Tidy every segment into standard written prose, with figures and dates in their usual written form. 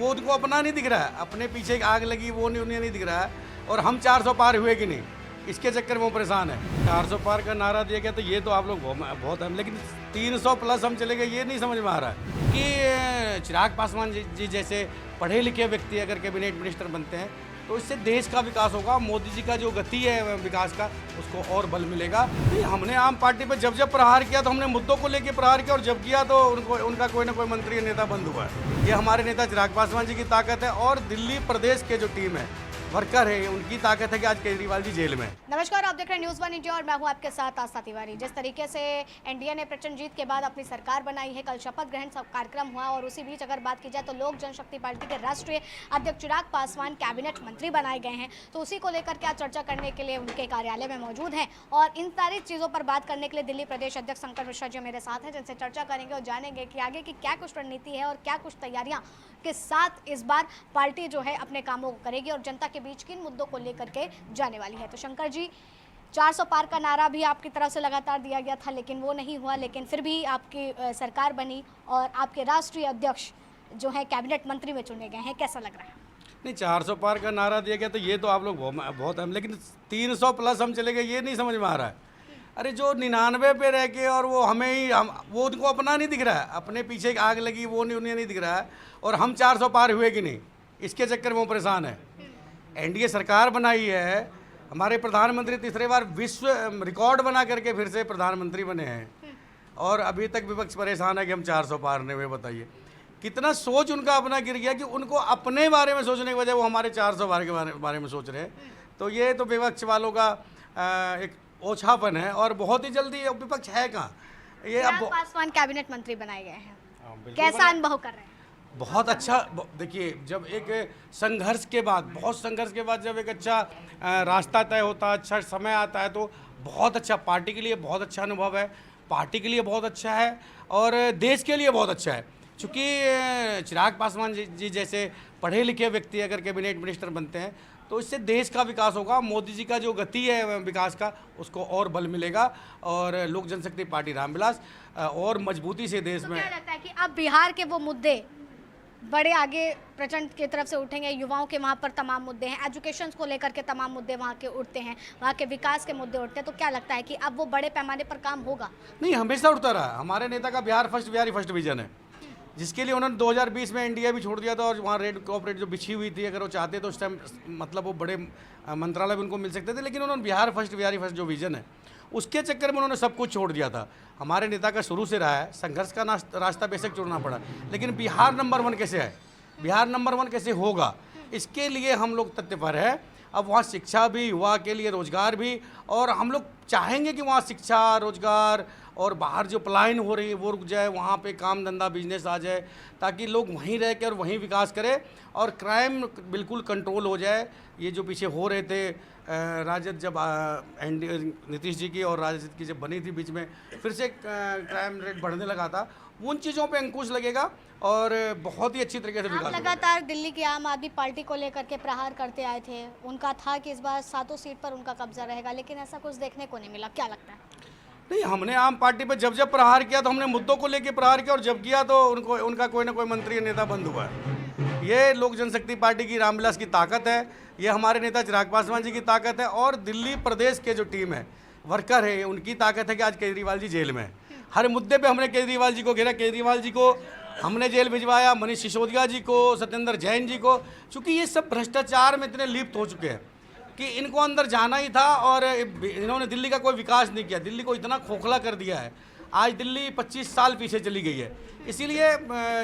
वो उनको अपना नहीं दिख रहा है, अपने पीछे आग लगी वो नहीं, उन्हें नहीं दिख रहा है। और हम 400 पार हुए कि नहीं, इसके चक्कर में वो परेशान है। 400 पार का नारा दिया गया तो ये तो आप लोग बहुत हम, लेकिन 300 प्लस हम चले गए, ये नहीं समझ में आ रहा है कि चिराग पासवान जी जैसे पढ़े लिखे व्यक्ति अगर कैबिनेट मिनिस्टर बनते हैं तो इससे देश का विकास होगा। मोदी जी का जो गति है विकास का, उसको और बल मिलेगा। हमने आम पार्टी पर जब प्रहार किया तो हमने मुद्दों को लेकर प्रहार किया, और जब किया तो उनका कोई ना कोई मंत्री नेता बंद हुआ है। ये हमारे नेता चिराग पासवान जी की ताकत है, और दिल्ली प्रदेश के जो टीम है, वर्कर है, उनकी ताकत है कि आज केजरीवाल जी जेल में। नमस्कार, आप देख रहे हैं न्यूज़ 1 इंडिया और मैं हूं आपके साथ आस्था तिवारी। जिस तरीके से एनडीए ने प्रचंड जीत के बाद अपनी सरकार बनाई है, कल शपथ ग्रहण कार्यक्रम हुआ, और उसी बीच अगर बात की जाए तो लोक जनशक्ति पार्टी के राष्ट्रीय अध्यक्ष चिराग पासवान कैबिनेट मंत्री बनाए गए हैं। तो उसी को लेकर क्या चर्चा करने के लिए उनके कार्यालय में मौजूद हैं, और इन सारी चीज़ों पर बात करने के लिए दिल्ली प्रदेश अध्यक्ष शंकर मिश्रा जी मेरे साथ हैं, जिनसे चर्चा करेंगे और जानेंगे कि आगे की क्या कुछ रणनीति है और क्या कुछ तैयारियाँ के साथ इस बार पार्टी जो है अपने कामों को करेगी और जनता के बीच किन मुद्दों को लेकर के जाने वाली है। तो शंकर जी, 400 पार का नारा भी आपकी तरफ से लगातार दिया गया था, लेकिन वो नहीं हुआ, लेकिन फिर भी आपकी सरकार बनी और आपके राष्ट्रीय अध्यक्ष जो है कैबिनेट मंत्री में चुने गए हैं, कैसा लग रहा है? नहीं, 400 पार का नारा दिया गया तो ये तो आप लोग बहुत हम, लेकिन 300 प्लस हम चले गए, ये नहीं समझ में आ रहा है। अरे जो 99 पे रह के और वो वो उनको अपना नहीं दिख रहा है, अपने पीछे आग लगी वो नहीं, उन्हें नहीं दिख रहा है। और हम 400 पार हुए कि नहीं, इसके चक्कर में वो परेशान है। एनडीए सरकार बनाई है, हमारे प्रधानमंत्री तीसरे बार विश्व रिकॉर्ड बना करके फिर से प्रधानमंत्री बने हैं, और अभी तक विपक्ष परेशान है कि हम 400 पार नहीं हुए। बताइए कितना सोच उनका अपना गिर गया कि उनको अपने बारे में सोचने के बजाय वो हमारे 400 पार के बारे में सोच रहे हैं। तो ये तो विपक्ष वालों का एक ओछापन है, और बहुत ही जल्दी विपक्ष है कहाँ। ये अब पासवान कैबिनेट मंत्री बनाए गए हैं, कैसा अनुभव कर रहे हैं? बहुत अच्छा। देखिए, जब एक संघर्ष के बाद, बहुत संघर्ष के बाद जब एक अच्छा रास्ता तय होता है, अच्छा समय आता है, तो बहुत अच्छा, पार्टी के लिए बहुत अच्छा अनुभव है, पार्टी के लिए बहुत अच्छा है, और देश के लिए बहुत अच्छा है। चूँकि चिराग पासवान जी जैसे पढ़े लिखे व्यक्ति अगर कैबिनेट मिनिस्टर बनते हैं तो इससे देश का विकास होगा। मोदी जी का जो गति है विकास का, उसको और बल मिलेगा, और लोक जनशक्ति पार्टी रामविलास और मजबूती से देश में। क्या लगता है कि अब बिहार के वो मुद्दे बड़े आगे प्रचंड की तरफ से उठेंगे? युवाओं के वहाँ पर तमाम मुद्दे हैं, एजुकेशन को लेकर के तमाम मुद्दे वहाँ के उठते हैं, वहाँ के विकास के मुद्दे उठते हैं। तो क्या लगता है कि अब वो बड़े पैमाने पर काम होगा? नहीं, हमेशा उठता रहा। हमारे नेता का बिहार फर्स्ट विजन है, जिसके लिए उन्होंने 2020 में एनडीए भी छोड़ दिया था, और वहाँ रेड कॉर्पोरेट जो बिछी हुई थी, अगर वो चाहते तो उस टाइम मतलब वो बड़े मंत्रालय भी उनको मिल सकते थे, लेकिन उन्होंने बिहार फर्स्ट जो विजन है उसके चक्कर में उन्होंने सब कुछ छोड़ दिया था। हमारे नेता का शुरू से रहा है, संघर्ष का रास्ता बेशक छोड़ना पड़ा, लेकिन बिहार नंबर 1 कैसे है, बिहार नंबर 1 कैसे होगा, इसके लिए हम लोग तत्पर है। अब वहाँ शिक्षा भी, युवा के लिए रोजगार भी, और हम लोग चाहेंगे कि वहाँ शिक्षा, रोजगार और बाहर जो पलायन हो रही है वो रुक जाए, वहाँ पे काम धंधा बिजनेस आ जाए, ताकि लोग वहीं रह कर वहीं विकास करें, और क्राइम बिल्कुल कंट्रोल हो जाए। ये जो पीछे हो रहे थे राजद, जब नीतीश जी की और राजद की जब बनी थी, बीच में फिर से क्राइम रेट बढ़ने लगा था, उन चीज़ों पे अंकुश लगेगा, और बहुत ही अच्छी तरीके से विकास होगा। लगातार दिल्ली की आम आदमी पार्टी को लेकर के प्रहार करते आए थे, उनका था कि इस बार 7 सीट पर उनका कब्जा रहेगा, लेकिन ऐसा कुछ देखने को नहीं मिला। क्या लगता है? नहीं, हमने आम पार्टी पर जब प्रहार किया तो हमने मुद्दों को लेकर प्रहार किया, और जब किया तो उनका कोई ना कोई मंत्री नेता बंद हुआ है। ये लोक जनशक्ति पार्टी की रामविलास की ताकत है, ये हमारे नेता चिराग पासवान जी की ताकत है, और दिल्ली प्रदेश के जो टीम है, वर्कर है, उनकी ताकत है कि आज केजरीवाल जी जेल में है। हर मुद्दे पे हमने केजरीवाल जी को घेरा, केजरीवाल जी को हमने जेल भिजवाया, मनीष सिसोदिया जी को, सत्येंद्र जैन जी को, चूँकि ये सब भ्रष्टाचार में इतने लिप्त हो चुके हैं कि इनको अंदर जाना ही था, और इन्होंने दिल्ली का कोई विकास नहीं किया, दिल्ली को इतना खोखला कर दिया है। आज दिल्ली 25 साल पीछे चली गई है। इसीलिए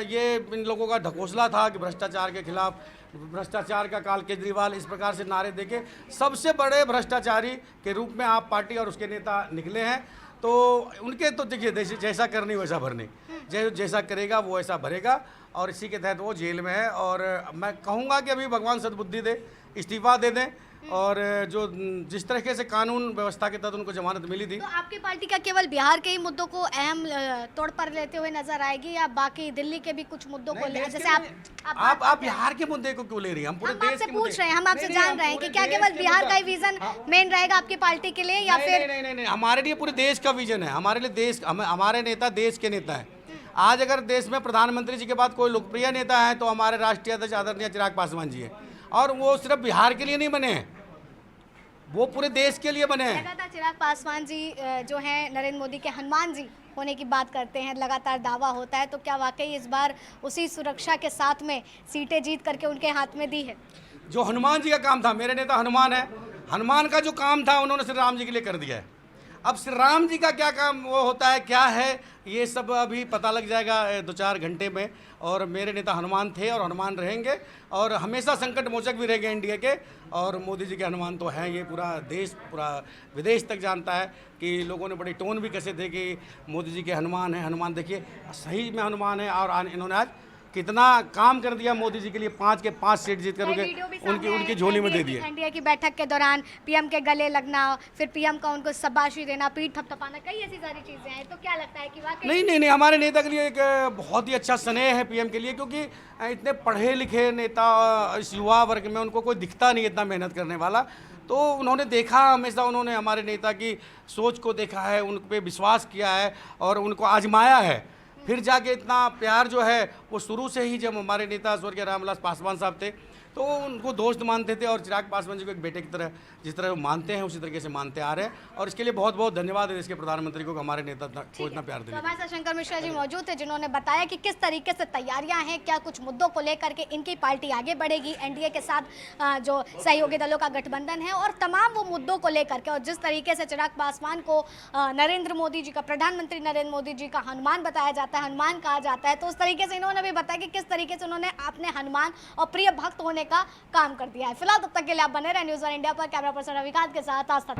ये इन लोगों का ढकोसला था कि भ्रष्टाचार के खिलाफ, भ्रष्टाचार का काल केजरीवाल, इस प्रकार से नारे देके सबसे बड़े भ्रष्टाचारी के रूप में आप पार्टी और उसके नेता निकले हैं। तो उनके तो देखिए, जैसा करनी वैसा भरनी, जैसा करेगा वो ऐसा भरेगा, और इसी के तहत वो जेल में है। और मैं कहूँगा कि अभी भगवान सद्बुद्धि दे, इस्तीफा दे दें, और जो जिस तरीके से कानून व्यवस्था के तहत उनको जमानत मिली थी। तो आपकी पार्टी का केवल बिहार के ही मुद्दों को अहम तौर पर लेते हुए नजर आएगी, या बाकी दिल्ली के भी कुछ मुद्दों को जैसे आप बिहार के मुद्दे को क्यों ले रही हैं? हम पूरे देश के पूछ रहे हैं, हम आपसे जान रहे हैं कि क्या केवल बिहार का ही विजन मेन रहेगा आपकी पार्टी के लिए, या फिर? नहीं, हमारे लिए पूरे देश का विजन है। हमारे लिए देश, हमारे नेता देश के नेता हैं। आज अगर देश में प्रधानमंत्री जी के बाद कोई लोकप्रिय नेता है तो हमारे राष्ट्रीय अध्यक्ष आदरणीय चिराग पासवान जी हैं, और वो सिर्फ बिहार के लिए नहीं बने हैं, वो पूरे देश के लिए बने हैं। लगातार चिराग पासवान जी जो हैं नरेंद्र मोदी के हनुमान जी होने की बात करते हैं, लगातार दावा होता है, तो क्या वाकई इस बार उसी सुरक्षा के साथ में सीटें जीत करके उनके हाथ में दी है? जो हनुमान जी का काम था, मेरे नेता हनुमान है, हनुमान का जो काम था उन्होंने श्री राम जी के लिए कर दिया है। अब श्री राम जी का क्या काम वो होता है, क्या है, ये सब अभी पता लग जाएगा 2-4 घंटे में। और मेरे नेता हनुमान थे और हनुमान रहेंगे, और हमेशा संकट मोचक भी रहेंगे इंडिया के। और मोदी जी के हनुमान तो हैं, ये पूरा देश, पूरा विदेश तक जानता है कि लोगों ने बड़े टोन भी कैसे थे कि मोदी जी के हनुमान हैं। हनुमान देखिए सही में हनुमान है, और इन्होंने आज कितना काम कर दिया मोदी जी के लिए। 5 के 5 सीट जीत कर उनकी झोली में दे दिए। एनडीए की बैठक के दौरान पीएम के गले लगना, फिर पीएम का उनको शाबाशी देना, पीठ थपथपाना, कई ऐसी सारी चीजें हैं। तो क्या लगता है कि वाकई नहीं, हमारे नेता के लिए एक बहुत ही अच्छा स्नेह है पीएम के लिए, क्योंकि इतने पढ़े लिखे नेता इस युवा वर्ग में उनको कोई दिखता नहीं इतना मेहनत करने वाला। तो उन्होंने देखा, हमेशा उन्होंने हमारे नेता की सोच को देखा है, उन पे विश्वास किया है और उनको आजमाया है, फिर जाके इतना प्यार जो है वो शुरू से ही, जब हमारे नेता स्वर्गीय रामविलास पासवान साहब थे तो उनको दोस्त मानते थे, और चिराग पासवान जी को एक बेटे की तरह जिस तरह वो मानते हैं उसी तरीके से मानते आ रहे हैं। और इसके लिए बहुत बहुत धन्यवाद है देश के प्रधानमंत्री को, हमारे नेता को इतना प्यार देने। तो हमारे साथ शंकर मिश्रा जी मौजूद थे, जिन्होंने बताया कि किस तरीके से तैयारियां हैं, क्या कुछ मुद्दों को लेकर के इनकी पार्टी आगे बढ़ेगी एनडीए के साथ जो सहयोगी दलों का गठबंधन है, और तमाम वो मुद्दों को लेकर के। और जिस तरीके से चिराग पासवान को नरेंद्र मोदी जी का, प्रधानमंत्री नरेंद्र मोदी जी का हनुमान बताया जाता है, हनुमान कहा जाता है, तो उस तरीके से इन्होंने भी बताया कि किस तरीके से उन्होंने अपने हनुमान और प्रिय भक्त होने का काम कर दिया है। फिलहाल तब तक के लिए आप बने रहे न्यूज़ वन इंडिया पर। कैमरा पर्सन रविकांत के साथ आस्था।